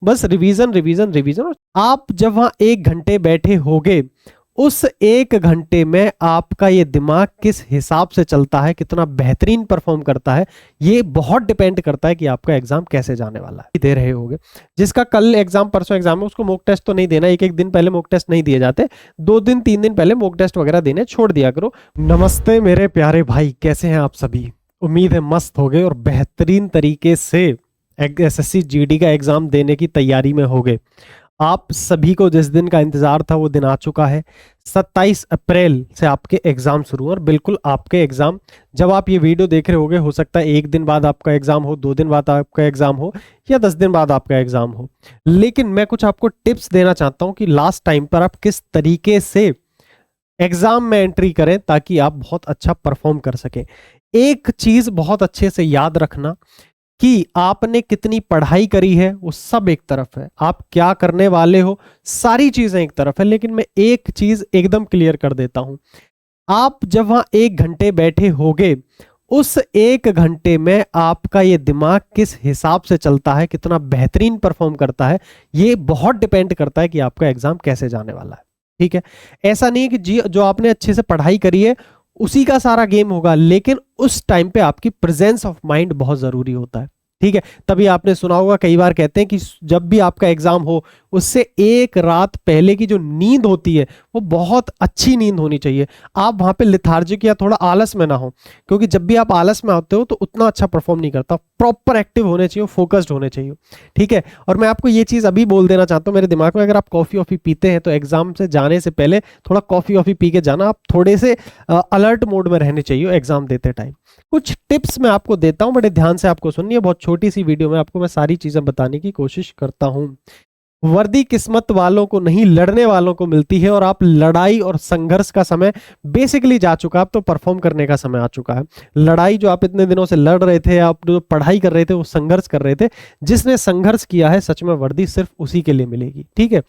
बस revision revision revision. आप जब वहां 1 घंटे बैठे होगे, उस 1 घंटे में आपका ये दिमाग किस हिसाब से चलता है, कितना बेहतरीन परफॉर्म करता है, ये बहुत डिपेंड करता है कि आपका एग्जाम कैसे जाने वाला है। दे रहे होगे जिसका कल एग्जाम परसों एग्जाम है, उसको मॉक टेस्ट तो नहीं देना, एक एक दिन पहले मॉक टेस्ट नहीं दिए जाते, 2 दिन 3 दिन पहले मॉक टेस्ट वगैरह देने छोड़ दिया करो। नमस्ते मेरे प्यारे भाई, कैसे हैं आप सभी? उम्मीद है मस्त हो गए और बेहतरीन तरीके से एसएससी जीडी का एग्जाम देने की तैयारी में हो गए। आप सभी को जिस दिन का इंतजार था वो दिन आ चुका है। 27 अप्रैल से आपके एग्जाम शुरू और बिल्कुल आपके एग्जाम जब आप ये वीडियो देख रहे होगे, हो सकता है 1 दिन बाद आपका एग्जाम हो, 2 दिन बाद आपका एग्जाम हो, या 10 दिन बाद आपका एग्जाम हो। लेकिन मैं कुछ आपको टिप्स देना चाहता हूं कि लास्ट टाइम पर आप किस तरीके से एग्जाम में एंट्री करें ताकि आप बहुत अच्छा परफॉर्म कर सकें। एक चीज बहुत अच्छे से याद रखना कि आपने कितनी पढ़ाई करी है वो सब एक तरफ है, आप क्या करने वाले हो सारी चीजें एक तरफ है, लेकिन मैं एक चीज एकदम क्लियर कर देता हूं। आप जब वहां 1 घंटे बैठे होगे, उस 1 घंटे में आपका ये दिमाग किस हिसाब से चलता है, कितना बेहतरीन परफॉर्म करता है, ये बहुत डिपेंड करता है कि आपका एग्जाम कैसे जाने वाला है। ठीक है, ऐसा नहीं है कि जी जो आपने अच्छे से पढ़ाई करी है उसी का सारा गेम होगा, लेकिन उस टाइम पे आपकी प्रेजेंस ऑफ माइंड बहुत जरूरी होता है। ठीक है, तभी आपने सुना होगा, कई बार कहते हैं कि जब भी आपका एग्जाम हो उससे एक रात पहले की जो नींद होती है वो बहुत अच्छी नींद होनी चाहिए। आप वहां पे लिथार्जिक या थोड़ा आलस में ना हो, क्योंकि जब भी आप आलस में होते हो तो उतना अच्छा परफॉर्म नहीं करता। प्रॉपर एक्टिव होने चाहिए, फोकस्ड होने चाहिए। ठीक है, और मैं आपको ये चीज अभी बोल देना चाहता हूँ मेरे दिमाग में, अगर आप कॉफी वॉफी पीते हैं तो एग्जाम से जाने से पहले थोड़ा कॉफी वॉफी पी के जाना। आप थोड़े से अलर्ट मोड में रहने चाहिए एग्जाम देते टाइम। कुछ टिप्स मैं आपको देता हूं, बड़े ध्यान से आपको सुनिए, बहुत छोटी सी वीडियो में आपको मैं सारी चीजें बताने की कोशिश करता हूं। वर्दी किस्मत वालों को नहीं, लड़ने वालों को मिलती है, और आप लड़ाई और संघर्ष का समय बेसिकली जा चुका है, अब तो परफॉर्म करने का समय आ चुका है। लड़ाई जो आप इतने दिनों से लड़ रहे थे, आप जो पढ़ाई कर रहे थे, वो संघर्ष कर रहे थे, जिसने संघर्ष किया है सच में वर्दी सिर्फ उसी के लिए मिलेगी। ठीक है,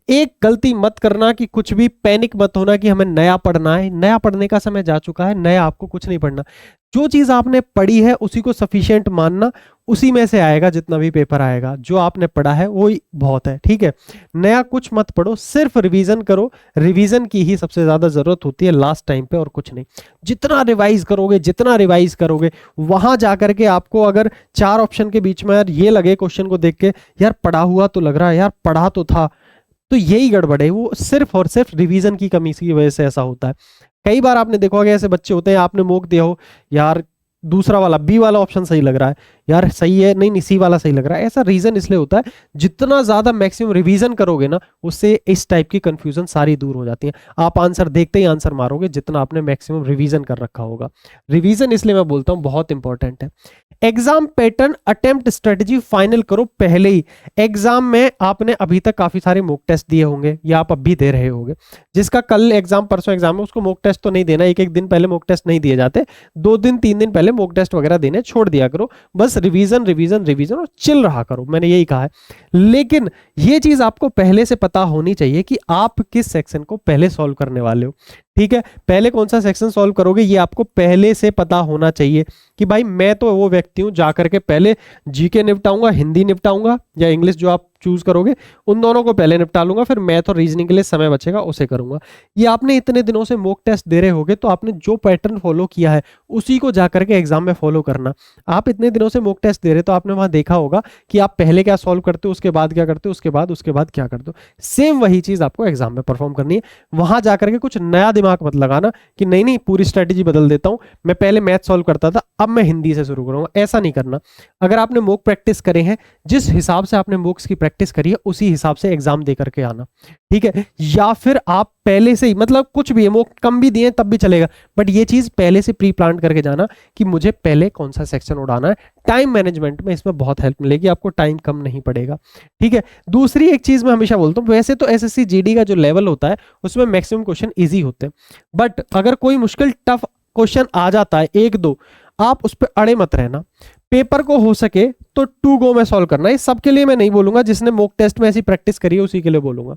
एक गलती मत करना कि कुछ भी पैनिक मत होना कि हमें नया पढ़ना है, नया पढ़ने का समय जा चुका है, नया आपको कुछ नहीं पढ़ना। जो चीज आपने पढ़ी है उसी को सफिशिएंट मानना, उसी में से आएगा जितना भी पेपर आएगा, जो आपने पढ़ा है वो ही बहुत है। ठीक है, नया कुछ मत पढ़ो, सिर्फ रिवीजन करो। रिवीजन की ही सबसे ज्यादा जरूरत होती है लास्ट टाइम पे, और कुछ नहीं। जितना रिवाइज करोगे, जितना रिवाइज करोगे, वहां जाकर के आपको अगर 4 ऑप्शन के बीच में यार ये लगे क्वेश्चन को देख के यार पढ़ा हुआ तो लग रहा है, यार पढ़ा तो था, तो यही गड़बड़ है। वो सिर्फ और सिर्फ रिवीजन की कमी की वजह से ऐसा होता है। कई बार आपने देखा होगा ऐसे बच्चे होते हैं, आपने मोक दिया हो, यार दूसरा वाला बी वाला ऑप्शन सही लग रहा है, यार सही है, नहीं नहीं सी वाला सही लग रहा है। ऐसा रीजन इसलिए होता है, जितना ज्यादा मैक्सिमम रिवीजन करोगे ना, उससे इस टाइप की कंफ्यूजन सारी दूर हो जाती है। आप आंसर देखते ही आंसर मारोगे जितना आपने मैक्सिमम रिवीजन कर रखा होगा। रिवीजन इसलिए मैं बोलता हूं बहुत इंपॉर्टेंट है। Exam pattern attempt strategy final करो पहले ही। एग्जाम में आपने अभी तक काफी सारे मॉक टेस्ट दिए होंगे या आप अभी दे रहे होंगे, जिसका कल एग्जाम परसों एग्जाम है, उसको मॉक टेस्ट तो नहीं देना, एक एक दिन पहले मॉक टेस्ट नहीं दिए जाते, 2 दिन 3 दिन पहले मॉक टेस्ट वगैरह देने छोड़ दिया करो। बस रिवीजन रिवीजन रिवीजन और चिल रहा करो, मैंने यही कहा है। लेकिन ये चीज आपको पहले से पता होनी चाहिए कि आप किस सेक्शन को पहले सॉल्व करने वाले हो। ठीक है, पहले कौन सा सेक्शन सॉल्व करोगे ये आपको पहले से पता होना चाहिए कि भाई मैं तो वो व्यक्ति हूं जाकर के पहले जीके निपटाऊंगा, हिंदी निपटाऊंगा या इंग्लिश जो आप चूज करोगे उन दोनों को पहले निपटा लूंगा, फिर मैथ और रीजनिंग के लिए समय बचेगा उसे करूंगा। ये आपने इतने दिनों से मॉक टेस्ट दे रहे होगे तो आपने जो पैटर्न फॉलो किया है उसी को जाकर के एग्जाम में फॉलो करना। आप इतने दिनों से मॉक टेस्ट दे रहे तो आपने वहां देखा होगा कि आप पहले क्या सॉल्व करते हो, उसके बाद क्या करते हो, उसके बाद क्या करते हो। सेम वही चीज आपको एग्जाम में परफॉर्म करनी है। वहां जाकर के कुछ नया दिमाग मत लगाना कि नहीं नहीं पूरी स्ट्रेटेजी बदल देता हूं, मैं पहले मैथ सॉल्व करता था अब मैं हिंदी से शुरू करूंगा, ऐसा नहीं करना। अगर आपने मॉक प्रैक्टिस करे हैं, जिस हिसाब से आपने मॉक्स की प्रैक्टिस करी है उसी हिसाब से एग्जाम दे करके आना। ठीक है, या फिर आप पहले से ही मतलब कुछ भी है, मॉक कम भी दिए तब भी चलेगा, बट ये चीज पहले से प्री प्लान करके जाना कि मुझे पहले कौन सा सेक्शन उड़ाना है। टाइम मैनेजमेंट में इसमें बहुत हेल्प मिलेगी, आपको टाइम कम नहीं पड़ेगा। ठीक है, दूसरी एक चीज मैं हमेशा बोलता हूँ, वैसे तो एसएससी जीडी का जो लेवल होता है उसमें मैक्सिमम क्वेश्चन इजी होते हैं, बट अगर कोई मुश्किल टफ क्वेश्चन आ जाता है एक दो, आप उस पर अड़े मत रहना। पेपर को हो सके तो 2 गो में सॉल्व करना। ये सबके लिए मैं नहीं बोलूंगा, जिसने मॉक टेस्ट में ऐसी प्रैक्टिस करी है उसी के लिए बोलूंगा।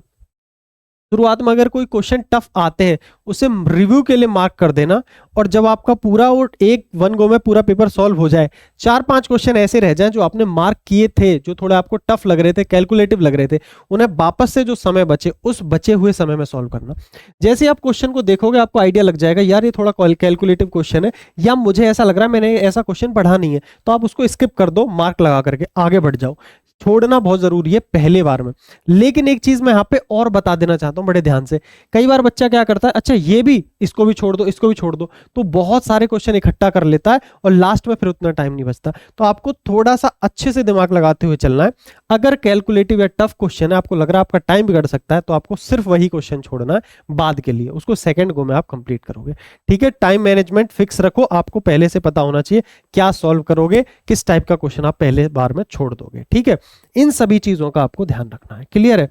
शुरुआत में अगर कोई क्वेश्चन टफ आते हैं उसे रिव्यू के लिए मार्क कर देना, और जब आपका पूरा वो एक वन गो में पूरा पेपर सॉल्व हो जाए, 4-5 क्वेश्चन ऐसे रह जाएं जो आपने मार्क किए थे, जो थोड़े आपको टफ लग रहे थे, कैलकुलेटिव लग रहे थे, उन्हें वापस से जो समय बचे उस बचे हुए समय में सॉल्व करना। जैसे आप क्वेश्चन को देखोगे आपको आइडिया लग जाएगा यार ये थोड़ा कैलकुलेटिव क्वेश्चन है, या मुझे ऐसा लग रहा है मैंने ऐसा क्वेश्चन पढ़ा नहीं है, तो आप उसको स्किप कर दो, मार्क लगा करके आगे बढ़ जाओ। छोड़ना बहुत जरूरी है पहले बार में। लेकिन एक चीज मैं यहाँ पे और बता देना चाहता हूँ बड़े ध्यान से, कई बार बच्चा क्या करता है, अच्छा ये भी, इसको भी छोड़ दो, इसको भी छोड़ दो, तो बहुत सारे क्वेश्चन इकट्ठा कर लेता है और लास्ट में फिर उतना टाइम नहीं बचता। तो आपको थोड़ा सा अच्छे से दिमाग लगाते हुए चलना है। अगर कैलकुलेटिव या टफ क्वेश्चन है, आपको लग रहा है आपका टाइम बिगड़ सकता है, तो आपको सिर्फ वही क्वेश्चन छोड़ना है बाद के लिए, उसको सेकंड गो में आप कंप्लीट करोगे। ठीक है, टाइम मैनेजमेंट फिक्स रखो, आपको पहले से पता होना चाहिए क्या सॉल्व करोगे, किस टाइप का क्वेश्चन आप पहले बार में छोड़ दोगे। ठीक है, इन सभी चीजों का आपको ध्यान रखना है। क्लियर है?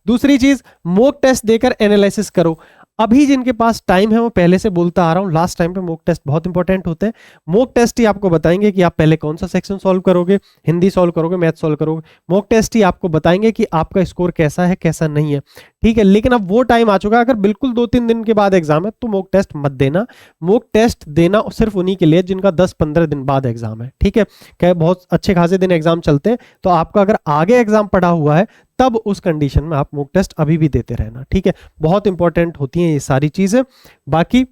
दूसरी चीज, मॉक टेस्ट देकर एनालिसिस करो। अभी जिनके पास टाइम है वो पहले से बोलता आ रहा हूं, लास्ट टाइम पे मॉक टेस्ट बहुत इंपॉर्टेंट होते हैं। मॉक टेस्ट ही आपको बताएंगे कि आप पहले कौन सा सेक्शन सॉल्व करोगे, हिंदी सॉल्व करोगे, मैथ सॉल्व करोगे। मॉक टेस्ट ही आपको बताएंगे कि आपका स्कोर कैसा है कैसा नहीं है। ठीक है, लेकिन अब वो टाइम आ चुका है, अगर बिल्कुल 2-3 दिन के बाद एग्जाम है तो मॉक टेस्ट मत देना। मॉक टेस्ट देना सिर्फ उन्हीं के लिए जिनका 10-15 दिन बाद एग्जाम है। ठीक है, क्या बहुत अच्छे खासे दिन एग्जाम चलते हैं, तो आपका अगर आगे एग्जाम पड़ा हुआ है तब उस कंडीशन में आप मॉक टेस्ट अभी भी देते रहना। ठीक है, बहुत इंपॉर्टेंट होती हैं ये सारी चीजें। बाकी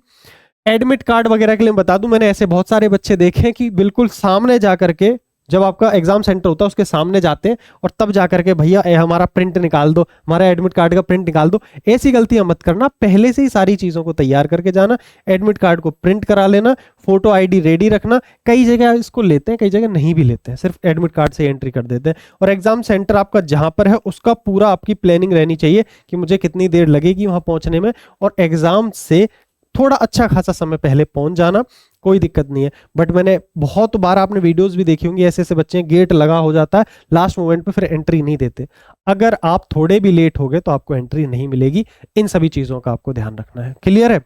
एडमिट कार्ड वगैरह के लिए बता दूं, मैंने ऐसे बहुत सारे बच्चे देखे हैं कि बिल्कुल सामने जाकर के, जब आपका एग्जाम सेंटर होता है उसके सामने जाते हैं और तब जाकर के भैया हमारा प्रिंट निकाल दो, हमारा एडमिट कार्ड का प्रिंट निकाल दो। ऐसी गलतियां मत करना, पहले से ही सारी चीजों को तैयार करके जाना, एडमिट कार्ड को प्रिंट करा लेना, फोटो आईडी रेडी रखना। कई जगह इसको लेते हैं, कई जगह नहीं भी लेते हैं, सिर्फ एडमिट कार्ड से एंट्री कर देते हैं। और एग्जाम सेंटर आपका जहां पर है उसका पूरा आपकी प्लानिंग रहनी चाहिए कि मुझे कितनी देर लगेगी वहां पहुंचने में, और एग्जाम से थोड़ा अच्छा खासा समय पहले पहुंच जाना, कोई दिक्कत नहीं है। बट मैंने बहुत बार, आपने वीडियोस भी देखी होंगी, ऐसे ऐसे बच्चे गेट लगा हो जाता है, लास्ट मोमेंट पे फिर एंट्री नहीं देते। अगर आप थोड़े भी लेट हो गए तो आपको एंट्री नहीं मिलेगी। इन सभी चीजों का आपको ध्यान रखना है। क्लियर है?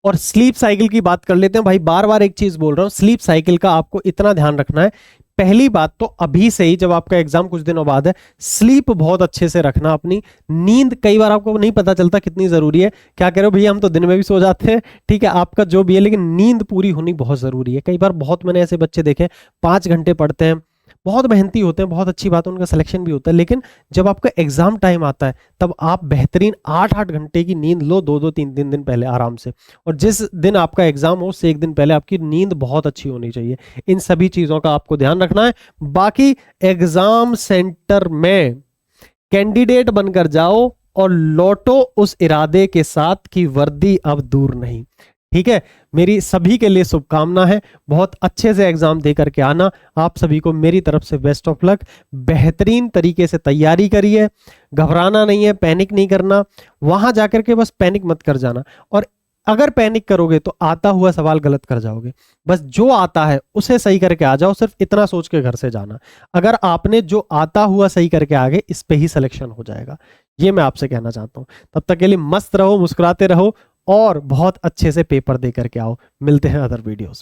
और स्लीप साइकिल की बात कर लेते हैं भाई। बार बार एक चीज बोल रहा हूं, स्लीप साइकिल का आपको इतना ध्यान रखना है। पहली बात तो अभी से ही, जब आपका एग्जाम कुछ दिनों बाद है, स्लीप बहुत अच्छे से रखना अपनी। नींद कई बार आपको नहीं पता चलता कितनी जरूरी है। क्या कह रहे हो भैया, हम तो दिन में भी सो जाते हैं, ठीक है आपका जो भी है, लेकिन नींद पूरी होनी बहुत जरूरी है। कई बार बहुत मैंने ऐसे बच्चे देखे 5 घंटे पढ़ते हैं, बहुत मेहनती होते हैं, बहुत अच्छी बात है, उनका सिलेक्शन भी होता है, लेकिन जब आपका एग्जाम टाइम आता है तब आप बेहतरीन 8-8 घंटे की नींद लो 2-2 3-3 दिन पहले आराम से। और जिस दिन आपका एग्जाम हो उससे एक दिन पहले आपकी नींद बहुत अच्छी होनी चाहिए। इन सभी चीजों का आपको ध्यान रखना है। बाकी एग्जाम सेंटर में कैंडिडेट बनकर जाओ और लौटो उस इरादे के साथ कि वर्दी अब दूर नहीं। ठीक है, मेरी सभी के लिए शुभकामना है, बहुत अच्छे से एग्जाम दे करके आना। आप सभी को मेरी तरफ से बेस्ट ऑफ लक। बेहतरीन तरीके से तैयारी करिए, घबराना नहीं है, पैनिक नहीं करना। वहां जाकर के बस पैनिक मत कर जाना, और अगर पैनिक करोगे तो आता हुआ सवाल गलत कर जाओगे। बस जो आता है उसे सही करके आ जाओ, सिर्फ इतना सोच के घर से जाना। अगर आपने जो आता हुआ सही करके आ गए, इस पे ही सिलेक्शन हो जाएगा। ये मैं आपसे कहना चाहता हूं। तब तक के लिए मस्त रहो, मुस्कुराते रहो और बहुत अच्छे से पेपर दे करके आओ। मिलते हैं अदर वीडियोस।